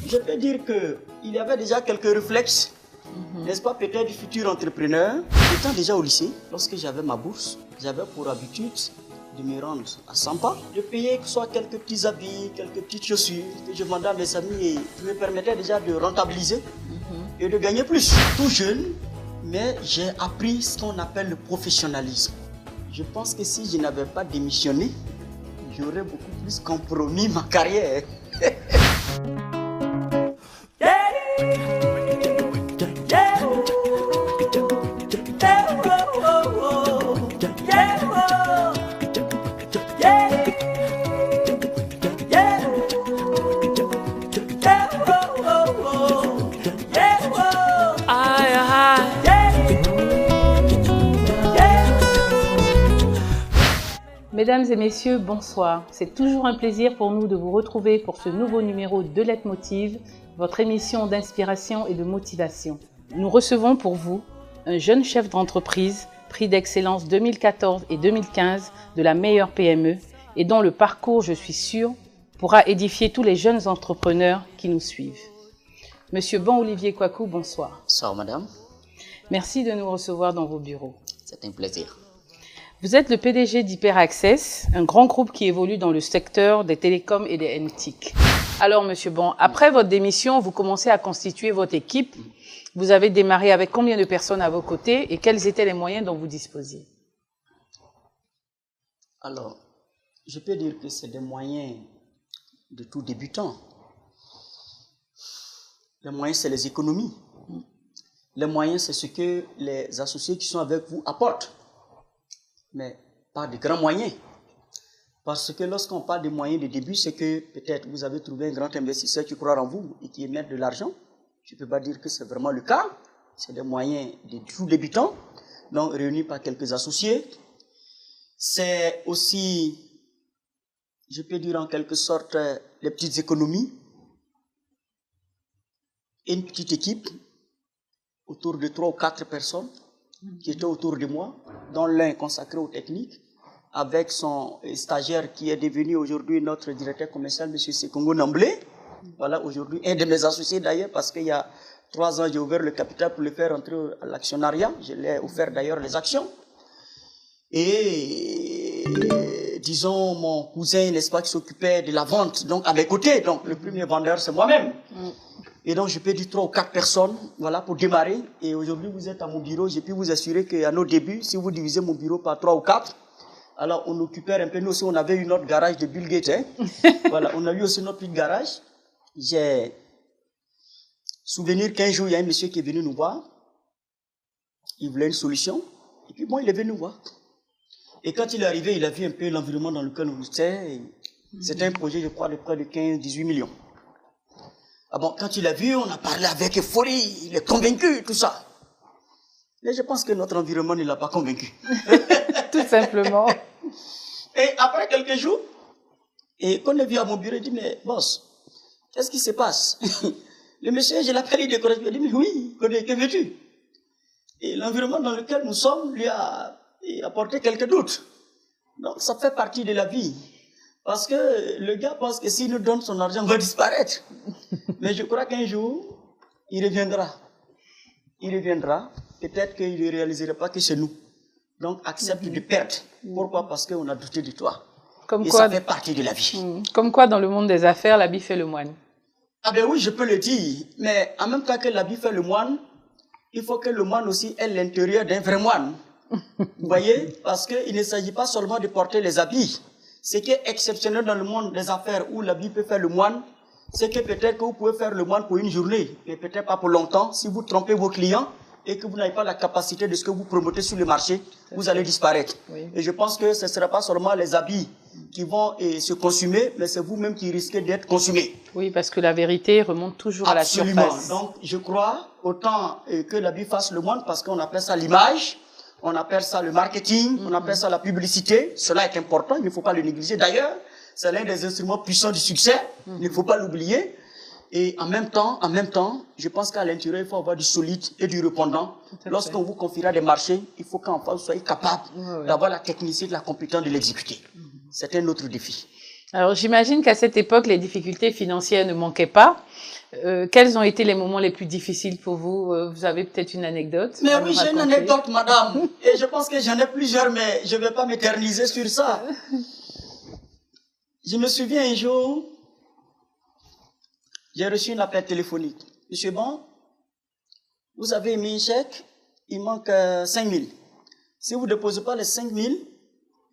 Je peux dire qu'il y avait déjà quelques réflexes, n'est-ce pas, peut-être du futur entrepreneur. Étant déjà au lycée, lorsque j'avais ma bourse, j'avais pour habitude de me rendre à Sampa, de payer que ce soit quelques petits habits, quelques petites chaussures que je vendais à mes amis et qui me permettaient déjà de rentabiliser et de gagner plus. Tout jeune, mais j'ai appris ce qu'on appelle le professionnalisme. Je pense que si je n'avais pas démissionné, j'aurais beaucoup plus compromis ma carrière. Mesdames et messieurs, bonsoir. C'est toujours un plaisir pour nous de vous retrouver pour ce nouveau numéro de Leitmotiv, votre émission d'inspiration et de motivation. Nous recevons pour vous un jeune chef d'entreprise, prix d'excellence 2014 et 2015 de la meilleure PME et dont le parcours, je suis sûre, pourra édifier tous les jeunes entrepreneurs qui nous suivent. Monsieur Bon-Olivier Kwaku, bonsoir. Bonsoir madame. Merci de nous recevoir dans vos bureaux. C'est un plaisir. Vous êtes le PDG d'HyperAccess, un grand groupe qui évolue dans le secteur des télécoms et des NTIC. Alors, monsieur Bon, après votre démission, vous commencez à constituer votre équipe. Vous avez démarré avec combien de personnes à vos côtés et quels étaient les moyens dont vous disposiez? Alors, je peux dire que c'est des moyens de tout débutant. Les moyens, c'est les économies. Les moyens, c'est ce que les associés qui sont avec vous apportent. Mais pas de grands moyens. Parce que lorsqu'on parle de moyens de début, c'est que peut-être vous avez trouvé un grand investisseur qui croit en vous et qui émet de l'argent. Je ne peux pas dire que c'est vraiment le cas. C'est des moyens de tout débutant, donc réunis par quelques associés. C'est aussi, je peux dire en quelque sorte, les petites économies. Et une petite équipe autour de 3 ou 4 personnes qui étaient autour de moi, dont l'un consacré aux techniques, avec son stagiaire qui est devenu aujourd'hui notre directeur commercial, M. Sekongo Namblé. Voilà, aujourd'hui, un de mes associés d'ailleurs, parce qu'il y a 3 ans, j'ai ouvert le capital pour le faire entrer à l'actionnariat. Je l'ai offert d'ailleurs les actions. Et disons, mon cousin, n'est-ce pas, qui s'occupait de la vente, donc à mes côtés. Donc, le premier vendeur, c'est moi-même. Et donc, je peux dire 3 ou 4 personnes, voilà, pour démarrer. Et aujourd'hui, vous êtes à mon bureau. Je peux vous assurer qu'à nos débuts, si vous divisez mon bureau par 3 ou 4, alors on occupait un peu, nous aussi, on avait eu notre garage de Bill Gates. Hein. Voilà, on a eu aussi notre petit garage. J'ai souvenir qu'un jour, il y a un monsieur qui est venu nous voir. Il voulait une solution. Et puis, bon, il est venu nous voir. Et quand il est arrivé, il a vu un peu l'environnement dans lequel on était. C'était un projet, je crois, de près de 15-18 millions. Ah bon, quand il a vu, on a parlé avec euphorie, il est convaincu, tout ça. Mais je pense que notre environnement ne l'a pas convaincu. Tout simplement. Et après quelques jours, et quand on est venu à mon bureau, il dit, mais boss, qu'est-ce qui se passe? Le monsieur, je l'appelle, il décourage, il dit, mais oui, que veux-tu? Et l'environnement dans lequel nous sommes lui a apporté quelques doutes. Donc ça fait partie de la vie. Parce que le gars pense que s'il nous donne son argent, on va disparaître. Mais je crois qu'un jour, il reviendra. Il reviendra. Peut-être qu'il ne réalisera pas que c'est nous. Donc, accepte de perdre. Pourquoi? Parce qu'on a douté de toi. Comme et quoi, ça fait partie de la vie. Comme quoi, dans le monde des affaires, l'habit fait le moine. Ah ben oui, je peux le dire. Mais en même temps que l'habit fait le moine, il faut que le moine aussi ait l'intérieur d'un vrai moine. Vous voyez? Parce qu'il ne s'agit pas seulement de porter les habits. Ce qui est exceptionnel dans le monde des affaires où l'habit peut faire le moine, c'est que peut-être que vous pouvez faire le moine pour une journée, mais peut-être pas pour longtemps. Si vous trompez vos clients et que vous n'avez pas la capacité de ce que vous promotez sur le marché, vous allez disparaître. Oui. Et je pense que ce ne sera pas seulement les habits qui vont se consumer, mais c'est vous-même qui risquez d'être consumé. Oui, parce que la vérité remonte toujours Absolument. À la surface. Donc, je crois autant que l'habit fasse le moine, parce qu'on appelle ça l'image. On appelle ça le marketing, on appelle ça la publicité. Cela est important, il ne faut pas le négliger. D'ailleurs, c'est l'un des instruments puissants du succès, il ne faut pas l'oublier. Et en même temps, je pense qu'à l'intérieur, il faut avoir du solide et du répondant. Lorsqu'on vous confiera des marchés, il faut qu'en face, vous soyez capable d'avoir la technicité, de la compétence de l'exécuter. C'est un autre défi. Alors, j'imagine qu'à cette époque, les difficultés financières ne manquaient pas. Quels ont été les moments les plus difficiles pour vous? Vous avez peut-être une anecdote? Mais oui, j'ai une anecdote, madame. Et je pense que j'en ai plusieurs, mais je ne vais pas m'éterniser sur ça. Je me souviens un jour, j'ai reçu un appel téléphonique. Monsieur Bon, vous avez mis un chèque, il manque 5 000. Si vous ne déposez pas les 5 000,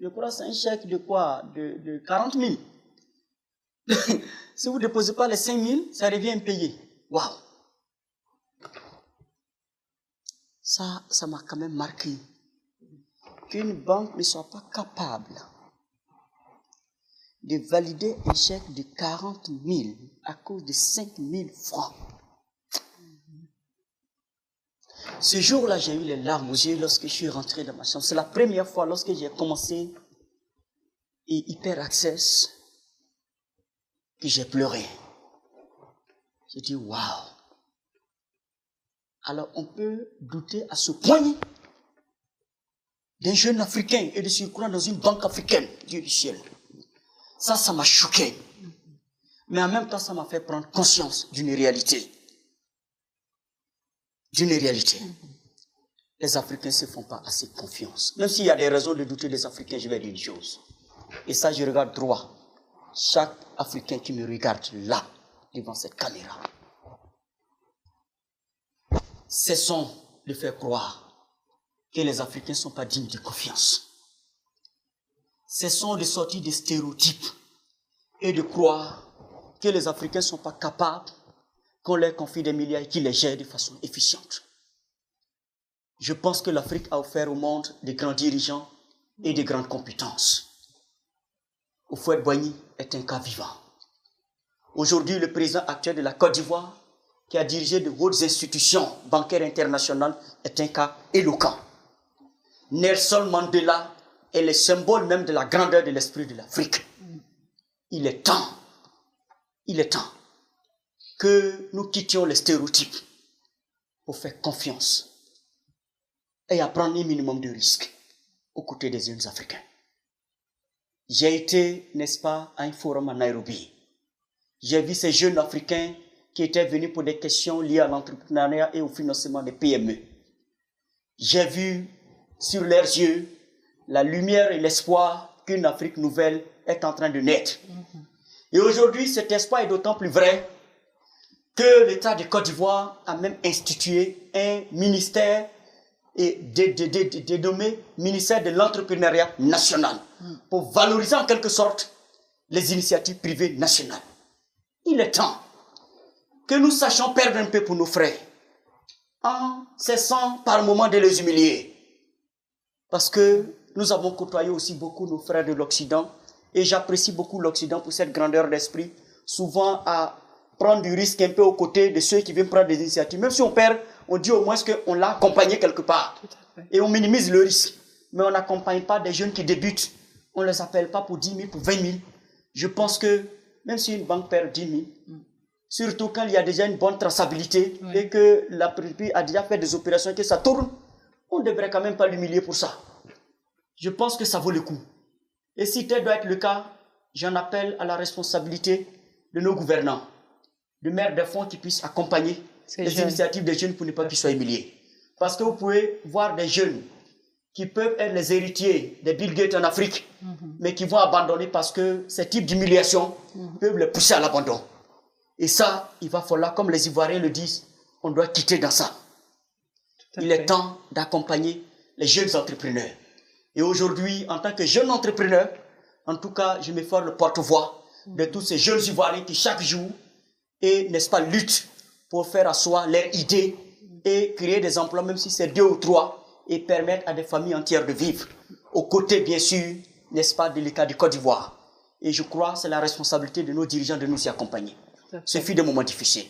je crois que c'est un chèque de quoi? De 40 000. Si vous ne déposez pas les 5 000, ça revient impayé. Waouh! Ça m'a quand même marqué. Qu'une banque ne soit pas capable de valider un chèque de 40 000 à cause de 5 000 francs. Ce jour-là, j'ai eu les larmes aux yeux lorsque je suis rentré dans ma chambre. C'est la première fois lorsque j'ai commencé Hyper Access que j'ai pleuré. J'ai dit, waouh! Alors, on peut douter à ce point d'un jeune Africain et de surcroît dans une banque africaine, Dieu du ciel. Ça m'a choqué. Mais en même temps, ça m'a fait prendre conscience d'une réalité. D'une réalité. Les Africains ne se font pas assez confiance. Même s'il y a des raisons de douter des Africains, je vais dire une chose. Et ça, je regarde droit. Chaque Africain qui me regarde là, devant cette caméra. Cessons de faire croire que les Africains ne sont pas dignes de confiance. Cessons de sortir des stéréotypes et de croire que les Africains ne sont pas capables qu'on leur confie des milliards et qu'ils les gèrent de façon efficiente. Je pense que l'Afrique a offert au monde des grands dirigeants et des grandes compétences. Houphouët-Boigny est un cas vivant. Aujourd'hui, le président actuel de la Côte d'Ivoire, qui a dirigé de hautes institutions bancaires internationales, est un cas éloquent. Nelson Mandela est le symbole même de la grandeur de l'esprit de l'Afrique. Il est temps que nous quittions les stéréotypes pour faire confiance et à prendre un minimum de risques aux côtés des jeunes Africains. J'ai été, n'est-ce pas, à un forum à Nairobi. J'ai vu ces jeunes Africains qui étaient venus pour des questions liées à l'entrepreneuriat et au financement des PME. J'ai vu sur leurs yeux la lumière et l'espoir qu'une Afrique nouvelle est en train de naître. Et aujourd'hui, cet espoir est d'autant plus vrai que l'État de Côte d'Ivoire a même institué un ministère et dénommé ministère de l'entrepreneuriat national pour valoriser en quelque sorte les initiatives privées nationales. Il est temps que nous sachions perdre un peu pour nos frères en cessant par moment de les humilier. Parce que nous avons côtoyé aussi beaucoup nos frères de l'Occident et j'apprécie beaucoup l'Occident pour cette grandeur d'esprit, souvent à prendre du risque un peu aux côtés de ceux qui viennent prendre des initiatives. Même si on perd, on dit au moins qu'on l'a accompagné quelque part. Et on minimise le risque. Mais on n'accompagne pas des jeunes qui débutent. On ne les appelle pas pour 10 000, pour 20 000. Je pense que même si une banque perd 10 000, surtout quand il y a déjà une bonne traçabilité et que la PRIPI a déjà fait des opérations et que ça tourne, on ne devrait quand même pas l'humilier pour ça. Je pense que ça vaut le coup. Et si tel doit être le cas, j'en appelle à la responsabilité de nos gouvernants, de mettre des fonds qui puissent accompagner les initiatives des jeunes pour ne pas qu'ils soient humiliés. Parce que vous pouvez voir des jeunes qui peuvent être les héritiers des Bill Gates en Afrique, mais qui vont abandonner parce que ces types d'humiliation peuvent les pousser à l'abandon. Et ça, il va falloir, comme les Ivoiriens le disent, on doit quitter dans ça. Il est temps d'accompagner les jeunes entrepreneurs. Et aujourd'hui, en tant que jeune entrepreneur, en tout cas, je me fais le porte-voix de tous ces jeunes Ivoiriens qui chaque jour, n'est-ce pas, luttent pour faire asseoir leurs idées et créer des emplois, même si c'est 2 ou 3, et permettre à des familles entières de vivre, aux côtés, bien sûr, n'est-ce pas, de l'État du Côte d'Ivoire. Et je crois que c'est la responsabilité de nos dirigeants de nous y accompagner. Ce fut des moments difficiles.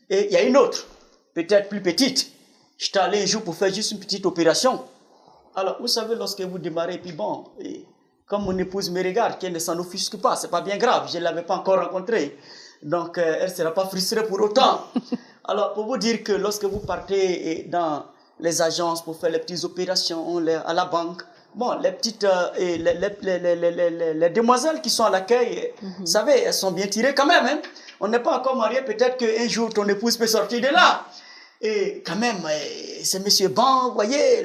Et il y a une autre, peut-être plus petite. J'étais allé un jour pour faire juste une petite opération. Alors, vous savez, lorsque vous démarrez, puis bon, et comme mon épouse me regarde, qu'elle ne s'en offusque pas, c'est pas bien grave, je ne l'avais pas encore rencontrée. Donc, elle ne sera pas frustrée pour autant. Alors, pour vous dire que lorsque vous partez dans les agences pour faire les petites opérations, à la banque, Bon, les petites, les demoiselles qui sont à l'accueil, vous savez, elles sont bien tirées quand même. Hein. On n'est pas encore mariés, peut-être qu'un jour ton épouse peut sortir de là. Et quand même, c'est monsieur Ban, vous voyez,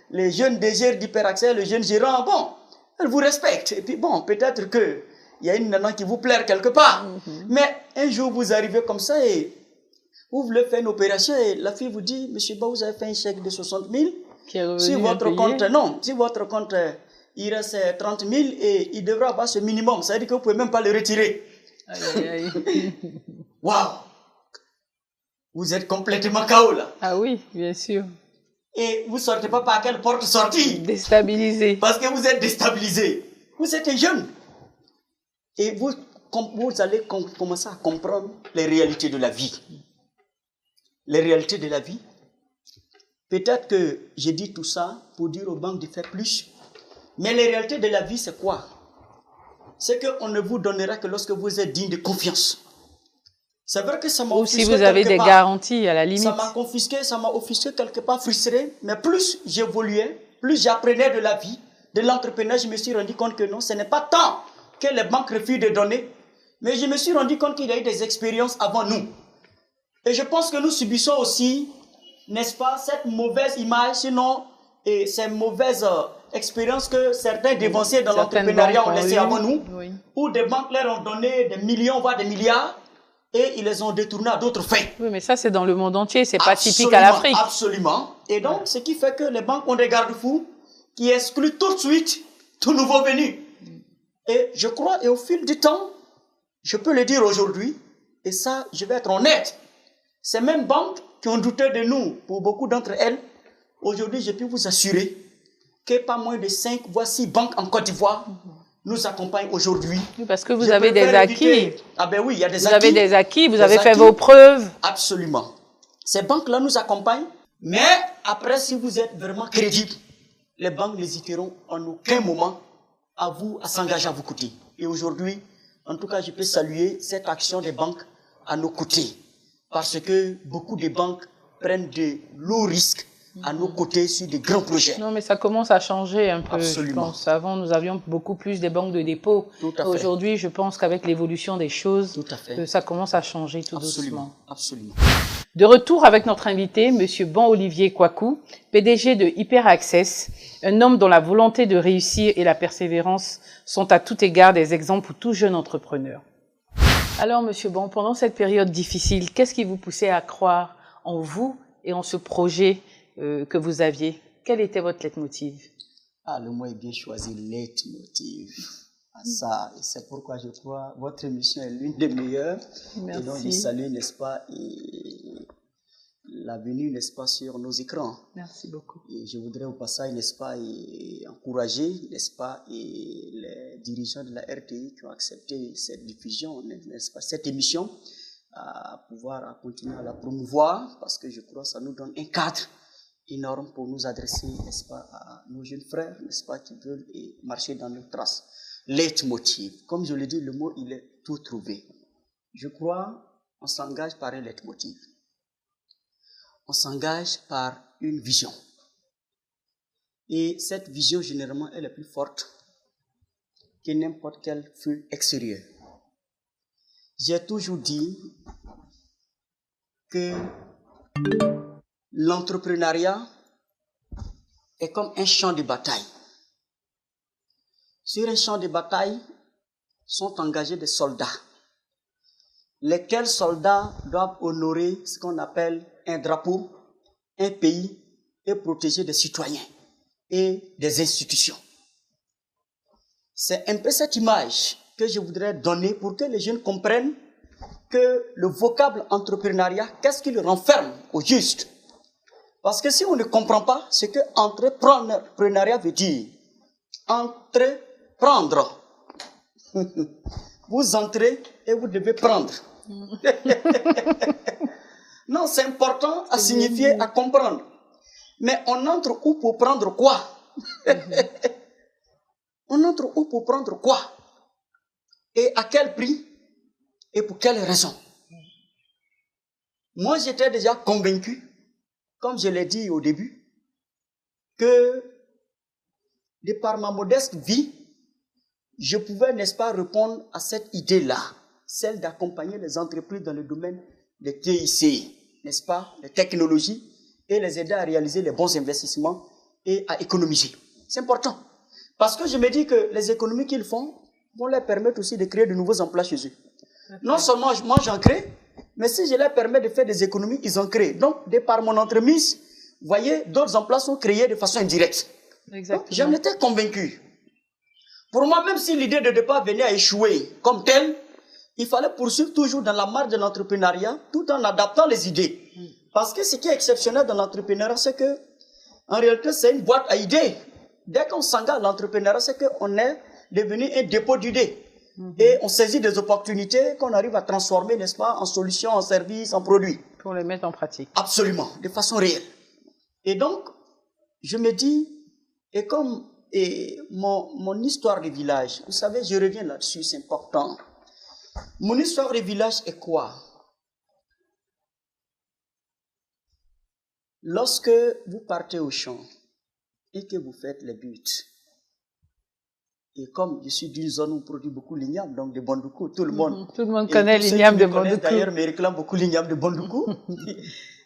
le jeune désir d'hyperaccès, le jeune gérant, bon, elle vous respecte. Et puis bon, peut-être qu'il y a une nana qui vous plaire quelque part. Mais un jour, vous arrivez comme ça et vous voulez faire une opération et la fille vous dit, monsieur Ban, vous avez fait un chèque de 60 000. Si votre compte, non, si votre compte, il reste 30 000 et il devra avoir ce minimum, ça veut dire que vous ne pouvez même pas le retirer. Waouh! Vous êtes complètement KO là. Ah oui, bien sûr. Et vous ne sortez pas par quelle porte sortir? Déstabilisé. Parce que vous êtes déstabilisé. Vous êtes jeune. Et vous allez commencer à comprendre les réalités de la vie. Les réalités de la vie. Peut-être que j'ai dit tout ça pour dire aux banques de faire plus. Mais les réalités de la vie, c'est quoi? C'est qu'on ne vous donnera que lorsque vous êtes digne de confiance. C'est vrai que ça m'a offusqué. Ou si vous avez des garanties, à la limite. Ça m'a offusqué quelque part, frustré. Mais plus j'évoluais, plus j'apprenais de la vie, de l'entrepreneur, je me suis rendu compte que non, ce n'est pas tant que les banques refusent de donner. Mais je me suis rendu compte qu'il y a eu des expériences avant nous. Et je pense que nous subissons aussi, n'est-ce pas, cette mauvaise image, sinon, et ces mauvaises expériences que certains dévanciers dans l'entrepreneuriat ont laissées avant nous, où des banques leur ont donné des millions, voire des milliards, et ils les ont détournés à d'autres fins. Oui, mais ça, c'est dans le monde entier, c'est pas typique à l'Afrique. Absolument. Et donc, ce qui fait que les banques ont des garde-fous qui excluent tout de suite tout nouveau venu. Et je crois, et au fil du temps, je peux le dire aujourd'hui, et ça, je vais être honnête, ces mêmes banques qui ont douté de nous, pour beaucoup d'entre elles, aujourd'hui, je peux vous assurer que pas moins de 5, voire 6 banques en Côte d'Ivoire nous accompagnent aujourd'hui. Oui, parce que vous avez des acquis. Ah ben oui, il y a des acquis. Vous avez des acquis, vous avez fait vos preuves. Absolument. Ces banques-là nous accompagnent, mais après, si vous êtes vraiment crédible, les banques n'hésiteront en aucun moment à s'engager à vos côtés. Et aujourd'hui, en tout cas, je peux saluer cette action des banques à nos côtés. Parce que beaucoup de banques prennent de lourds risques à nos côtés sur de grands projets. Non, mais ça commence à changer un peu, Absolument. je pense. Avant, nous avions beaucoup plus des banques de dépôt. Tout à fait. Aujourd'hui, je pense qu'avec l'évolution des choses, Tout à fait. ça commence à changer tout Absolument. doucement. Absolument. De retour avec notre invité, Monsieur Ban-Olivier Kwaku, PDG de HyperAccess, un homme dont la volonté de réussir et la persévérance sont à tout égard des exemples pour tout jeune entrepreneur. Alors, Monsieur Ban, pendant cette période difficile, qu'est-ce qui vous poussait à croire en vous et en ce projet que vous aviez? Quel était votre leitmotiv? Ah, le mot est bien choisi, leitmotiv. Ça, et c'est pourquoi je crois votre émission est l'une des meilleures. Merci. Et donc, je salue, n'est-ce pas, la venue, n'est-ce pas, sur nos écrans. Merci beaucoup. Et je voudrais au passage, n'est-ce pas, encourager, n'est-ce pas, les dirigeants de la RTI qui ont accepté cette diffusion, n'est-ce pas, cette émission, à pouvoir continuer à la promouvoir, parce que je crois que ça nous donne un cadre énorme pour nous adresser, n'est-ce pas, à nos jeunes frères, n'est-ce pas, qui veulent marcher dans nos traces. Leitmotiv. Comme je l'ai dit, le mot, il est tout trouvé. Je crois, on s'engage par un leitmotiv. On s'engage par une vision. Et cette vision, généralement, elle est plus forte que n'importe quel feu extérieur. J'ai toujours dit que l'entrepreneuriat est comme un champ de bataille. Sur un champ de bataille sont engagés des soldats, lesquels soldats doivent honorer ce qu'on appelle un drapeau, un pays et protéger des citoyens et des institutions. C'est un peu cette image que je voudrais donner pour que les jeunes comprennent que le vocable entrepreneuriat, qu'est-ce qu'il renferme au juste? Parce que si on ne comprend pas ce que entrepreneuriat veut dire, entreprendre. Vous entrez et vous devez prendre. Non, c'est important à signifier, à comprendre. Mais on entre où pour prendre quoi? On entre où pour prendre quoi? Et à quel prix? Et pour quelle raison? Moi, j'étais déjà convaincu, comme je l'ai dit au début, que de par ma modeste vie, je pouvais, n'est-ce pas, répondre à cette idée-là, celle d'accompagner les entreprises dans le domaine des TIC, n'est-ce pas, les technologies, et les aider à réaliser les bons investissements et à économiser. C'est important. Parce que je me dis que les économies qu'ils font vont leur permettre aussi de créer de nouveaux emplois chez eux. Non seulement moi j'en crée, mais si je leur permets de faire des économies, ils en créent. Donc, de par mon entremise, vous voyez, d'autres emplois sont créés de façon indirecte. J'en étais convaincu. Pour moi, même si l'idée de départ venait à échouer comme telle, il fallait poursuivre toujours dans la marge de l'entrepreneuriat, tout en adaptant les idées. Parce que ce qui est exceptionnel dans l'entrepreneuriat, c'est que, en réalité, c'est une boîte à idées. Dès qu'on s'engage dans l'entrepreneuriat, c'est qu'on est devenu un dépôt d'idées. Et on saisit des opportunités qu'on arrive à transformer, n'est-ce pas, en solutions, en services, en produits. Pour les mettre en pratique. Absolument, de façon réelle. Et donc, je me dis, mon histoire de village, vous savez, je reviens là-dessus, c'est important. Mon histoire de village est quoi? Lorsque vous partez au champ et que vous faites les buts, et comme je suis d'une zone où on produit beaucoup l'igname, donc de Bondoukou, tout le monde connaît l'igname de Bondoukou. D'ailleurs, me réclame beaucoup l'igname de Bondoukou.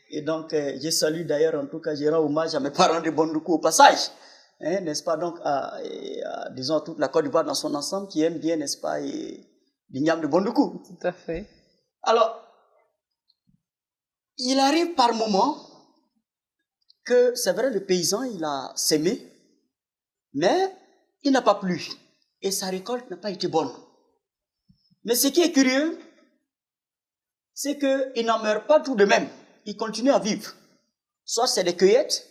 Et donc, je salue d'ailleurs, en tout cas, je rends hommage à mes parents de Bondoukou au passage. Hein, n'est-ce pas, donc, disons, toute la Côte d'Ivoire dans son ensemble qui aime bien, n'est-ce pas, l'igname de Bondoukou. Tout à fait. Alors, il arrive par moment que, c'est vrai, le paysan, il a sémé, mais il n'a pas plu. Et sa récolte n'a pas été bonne. Mais ce qui est curieux, c'est qu'il n'en meurt pas tout de même. Il continue à vivre. Soit c'est des cueillettes,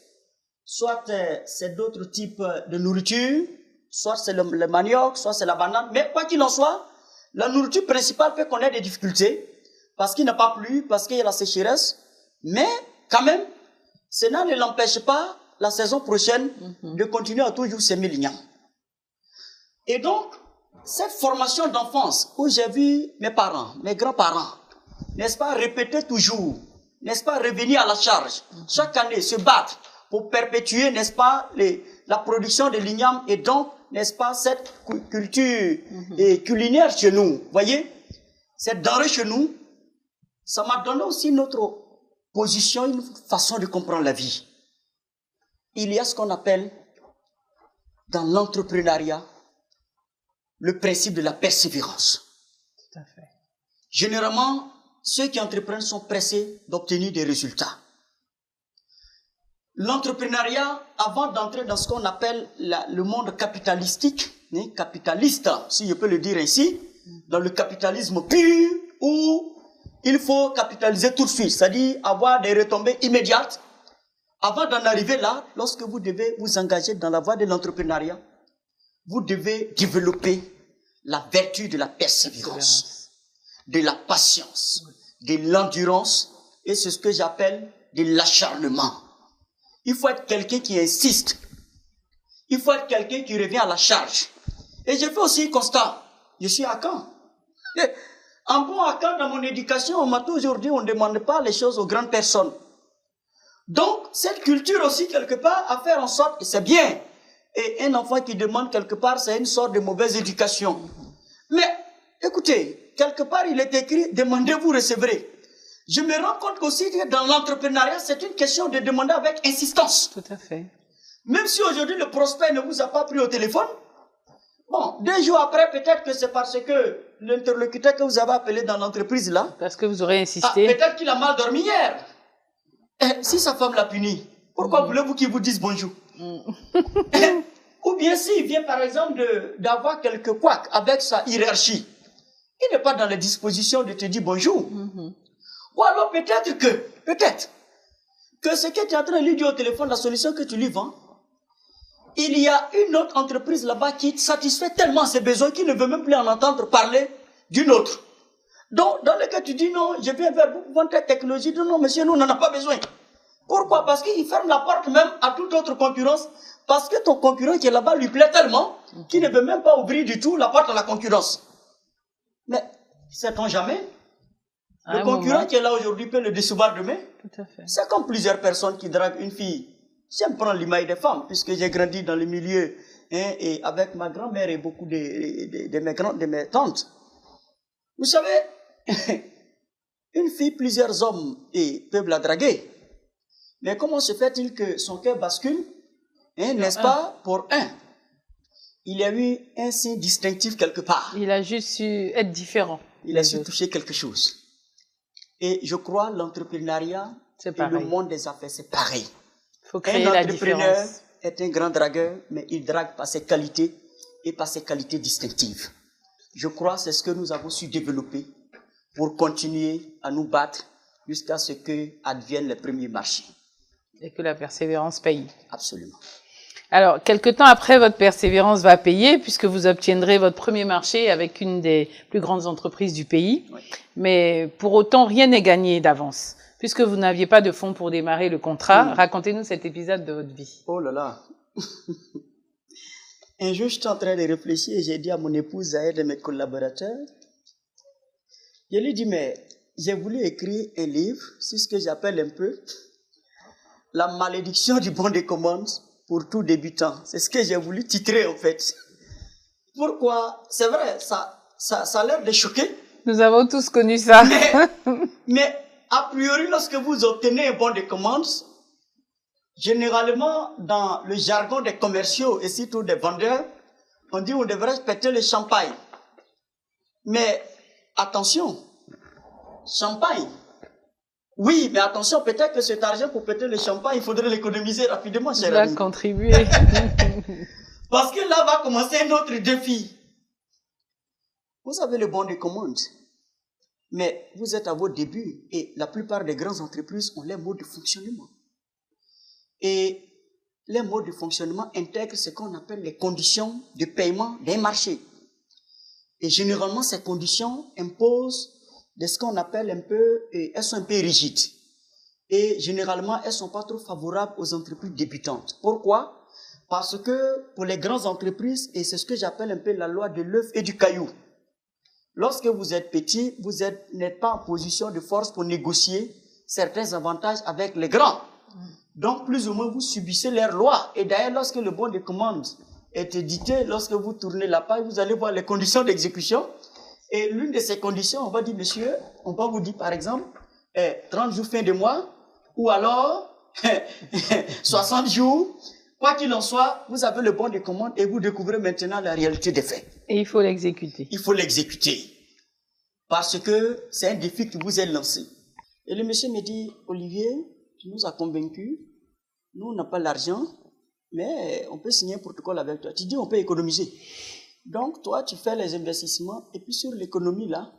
soit c'est d'autres types de nourriture, soit c'est le manioc, soit c'est la banane. Mais quoi qu'il en soit, la nourriture principale peut connaître des difficultés, parce qu'il n'a pas plu, parce qu'il y a la sécheresse. Mais quand même, cela ne l'empêche pas, la saison prochaine, de continuer à toujours s'aimer l'igname. Et donc, cette formation d'enfance où j'ai vu mes parents, mes grands-parents, n'est-ce pas, répéter toujours, n'est-ce pas, revenir à la charge, chaque année se battre pour perpétuer, n'est-ce pas, la production de l'igname et donc, n'est-ce pas, cette culture culinaire chez nous, voyez, cette denrée chez nous, ça m'a donné aussi notre position, une façon de comprendre la vie. Il y a ce qu'on appelle, dans l'entrepreneuriat, le principe de la persévérance. Tout à fait. Généralement, ceux qui entreprennent sont pressés d'obtenir des résultats. L'entrepreneuriat, avant d'entrer dans ce qu'on appelle le monde capitalistique, capitaliste, si je peux le dire ainsi, dans le capitalisme pur, où il faut capitaliser tout de suite, c'est-à-dire avoir des retombées immédiates. Avant d'en arriver là, lorsque vous devez vous engager dans la voie de l'entrepreneuriat, vous devez développer la vertu de la persévérance, de la patience, de l'endurance, et c'est ce que j'appelle de l'acharnement. Il faut être quelqu'un qui insiste. Il faut être quelqu'un qui revient à la charge. Et j'ai fait aussi un constat. Je suis à Caen. En bon à Caen, dans mon éducation, on m'a toujours dit, on ne demande pas les choses aux grandes personnes. Donc, cette culture aussi, quelque part, à faire en sorte, et c'est bien. Et un enfant qui demande quelque part, c'est une sorte de mauvaise éducation. Mais, écoutez, quelque part, il est écrit, demandez, vous recevrez. Je me rends compte qu'aussi que dans l'entrepreneuriat, c'est une question de demander avec insistance. Tout à fait. Même si aujourd'hui le prospect ne vous a pas pris au téléphone, bon, 2 jours après, peut-être que c'est parce que l'interlocuteur que vous avez appelé dans l'entreprise là, parce que vous aurez insisté. Peut-être qu'il a mal dormi hier. Et si sa femme l'a puni, pourquoi voulez-vous qu'il vous dise bonjour? Ou bien s'il vient par exemple d'avoir quelques couacs avec sa hiérarchie, il n'est pas dans les dispositions de te dire bonjour. Ou alors peut-être que ce que tu es en train de lui dire au téléphone, la solution que tu lui vends, il y a une autre entreprise là-bas qui satisfait tellement ses besoins qu'il ne veut même plus en entendre parler d'une autre. Donc, dans le cas tu dis non, je viens vers vous vendre cette technologie, non, monsieur, nous, on n'en a pas besoin. Pourquoi? Parce qu'il ferme la porte même à toute autre concurrence, parce que ton concurrent qui est là-bas lui plaît tellement qu'il ne veut même pas ouvrir du tout la porte à la concurrence. Mais, sait-on jamais? Le concurrent qui est là aujourd'hui peut le décevoir demain. Tout à fait. C'est comme plusieurs personnes qui draguent une fille. J'aime prendre l'image des femmes, puisque j'ai grandi dans le milieu hein, et avec ma grand-mère et beaucoup de mes tantes. Vous savez, une fille, plusieurs hommes peuvent la draguer. Mais comment se fait-il que son cœur bascule, hein, n'est-ce pas, pour un? Il y a eu un signe distinctif quelque part. Il a juste su être différent. Il a su toucher quelque chose. Et je crois l'entrepreneuriat et le monde des affaires, c'est pareil. Il faut créer la différence. Un entrepreneur est un grand dragueur, mais il drague par ses qualités et par ses qualités distinctives. Je crois que c'est ce que nous avons su développer pour continuer à nous battre jusqu'à ce que adviennent les premiers marchés. Et que la persévérance paye. Absolument. Alors, quelque temps après, votre persévérance va payer puisque vous obtiendrez votre premier marché avec une des plus grandes entreprises du pays. Oui. Mais pour autant, rien n'est gagné d'avance. Puisque vous n'aviez pas de fonds pour démarrer le contrat, racontez-nous cet épisode de votre vie. Oh là là. Un jour, j'étais en train de réfléchir et j'ai dit à mon épouse, à un de mes collaborateurs, je lui ai dit, mais j'ai voulu écrire un livre sur ce que j'appelle un peu la malédiction du bon de commande pour tout débutant. C'est ce que j'ai voulu titrer en fait. Pourquoi? C'est vrai, ça a l'air de choquer. Nous avons tous connu ça. Mais a priori, lorsque vous obtenez un bon de commande, généralement, dans le jargon des commerciaux et surtout des vendeurs, on dit on devrait péter le champagne. Mais attention, champagne. Oui, mais attention, peut-être que cet argent pour péter le champagne, il faudrait l'économiser rapidement, cher ami. Contribuer. Parce que là va commencer un autre défi. Vous avez le bon de commande, mais vous êtes à vos débuts et la plupart des grandes entreprises ont leur mode de fonctionnement. Et les modes de fonctionnement intègrent ce qu'on appelle les conditions de paiement d'un marché. Et généralement, ces conditions imposent de ce qu'on appelle un peu, elles sont un peu rigides. Et généralement, elles ne sont pas trop favorables aux entreprises débutantes. Pourquoi? Parce que pour les grandes entreprises, et c'est ce que j'appelle un peu la loi de l'œuf et du caillou. Lorsque vous êtes petit, vous n'êtes pas en position de force pour négocier certains avantages avec les grands. Donc, plus ou moins, vous subissez leurs lois. Et d'ailleurs, lorsque le bon de commande est édité, lorsque vous tournez la page, vous allez voir les conditions d'exécution. Et l'une de ces conditions, on va dire, monsieur, on va vous dire, par exemple, 30 jours fin de mois, ou alors 60 jours. Quoi qu'il en soit, vous avez le bon de commande et vous découvrez maintenant la réalité des faits. Et il faut l'exécuter. Il faut l'exécuter. Parce que c'est un défi qui vous est lancé. Et le monsieur me dit, Olivier, tu nous as convaincus. Nous, on n'a pas l'argent, mais on peut signer un protocole avec toi. Tu dis, on peut économiser. Donc, toi, tu fais les investissements et puis sur l'économie, là,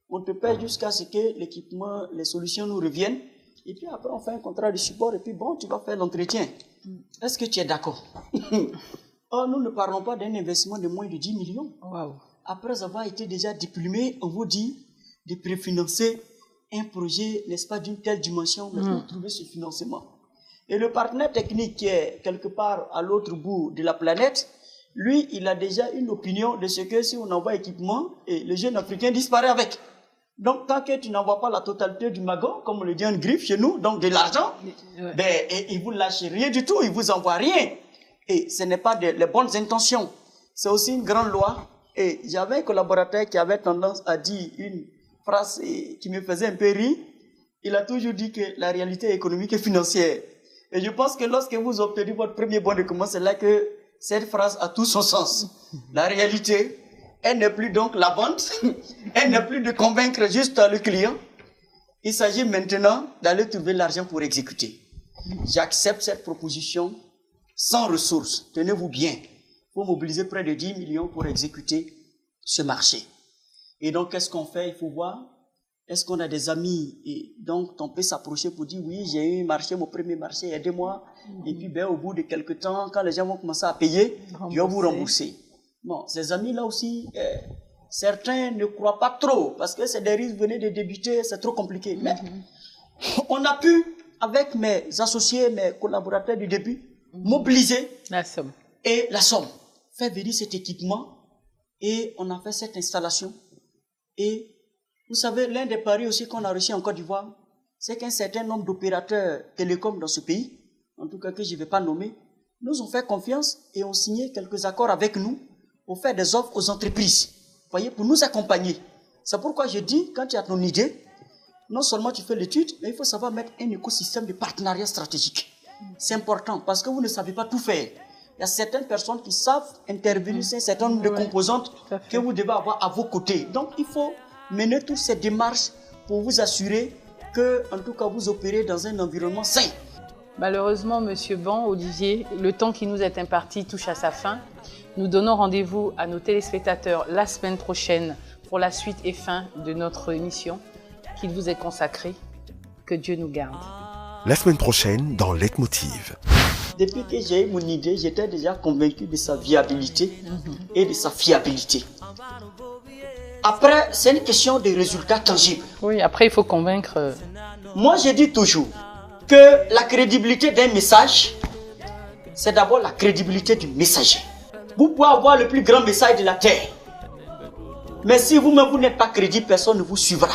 on te paye jusqu'à ce que l'équipement, les solutions nous reviennent. Et puis après, on fait un contrat de support et puis bon, tu vas faire l'entretien. Est-ce que tu es d'accord? Or, nous ne parlons pas d'un investissement de moins de 10 millions. Wow. Après avoir été déjà diplômé, on vous dit de préfinancer un projet, n'est-ce pas, d'une telle dimension, mais pour trouver ce financement. Et le partenaire technique qui est quelque part à l'autre bout de la planète, lui, il a déjà une opinion de ce que si on envoie équipement, et le jeune africain disparaît avec. Donc, tant que tu n'envoies pas la totalité du magot, comme on le dit en griffe chez nous, donc de l'argent, ben, il vous lâche rien du tout, il vous envoie rien. Et ce n'est pas les bonnes intentions. C'est aussi une grande loi. Et j'avais un collaborateur qui avait tendance à dire une phrase qui me faisait un peu rire. Il a toujours dit que la réalité économique et financière. Et je pense que lorsque vous obtenez votre premier bon de commande, c'est là que cette phrase a tout son sens. La réalité, elle n'est plus donc la vente, elle n'est plus de convaincre juste le client. Il s'agit maintenant d'aller trouver l'argent pour exécuter. J'accepte cette proposition sans ressources. Tenez-vous bien. Il faut mobiliser près de 10 millions pour exécuter ce marché. Et donc, qu'est-ce qu'on fait? Il faut voir. Est-ce qu'on a des amis? Et donc, on peut s'approcher pour dire, oui, j'ai eu un marché, mon premier marché, aidez-moi. Et puis, ben, au bout de quelques temps, quand les gens vont commencer à payer, je vais vous rembourser. Bon, ces amis-là aussi, certains ne croient pas trop, parce que c'est des risques, venez de débuter, c'est trop compliqué. Mais on a pu, avec mes associés, mes collaborateurs du début, mobiliser la somme. Et la somme. Faire venir cet équipement, et on a fait cette installation. Et vous savez, l'un des paris aussi qu'on a reçu en Côte d'Ivoire, c'est qu'un certain nombre d'opérateurs télécoms dans ce pays, en tout cas que je ne vais pas nommer, nous ont fait confiance et ont signé quelques accords avec nous pour faire des offres aux entreprises. Vous voyez, pour nous accompagner. C'est pourquoi je dis, quand tu as ton idée, non seulement tu fais l'étude, mais il faut savoir mettre un écosystème de partenariat stratégique. C'est important parce que vous ne savez pas tout faire. Il y a certaines personnes qui savent intervenir sur un certain nombre de composantes que vous devez avoir à vos côtés. Donc, il faut mener toutes ces démarches pour vous assurer que, en tout cas, vous opérez dans un environnement sain. Malheureusement, Monsieur Ban, Olivier, le temps qui nous est imparti touche à sa fin. Nous donnons rendez-vous à nos téléspectateurs la semaine prochaine pour la suite et fin de notre émission qu'il vous est consacrée. Que Dieu nous garde. La semaine prochaine dans Leitmotiv. Depuis que j'ai eu mon idée, j'étais déjà convaincu de sa viabilité et de sa fiabilité. Après, c'est une question de résultats tangibles. Oui, après, il faut convaincre. Moi, je dis toujours que la crédibilité d'un message, c'est d'abord la crédibilité du messager. Vous pouvez avoir le plus grand message de la terre. Mais si vous-même, vous n'êtes pas crédible, personne ne vous suivra.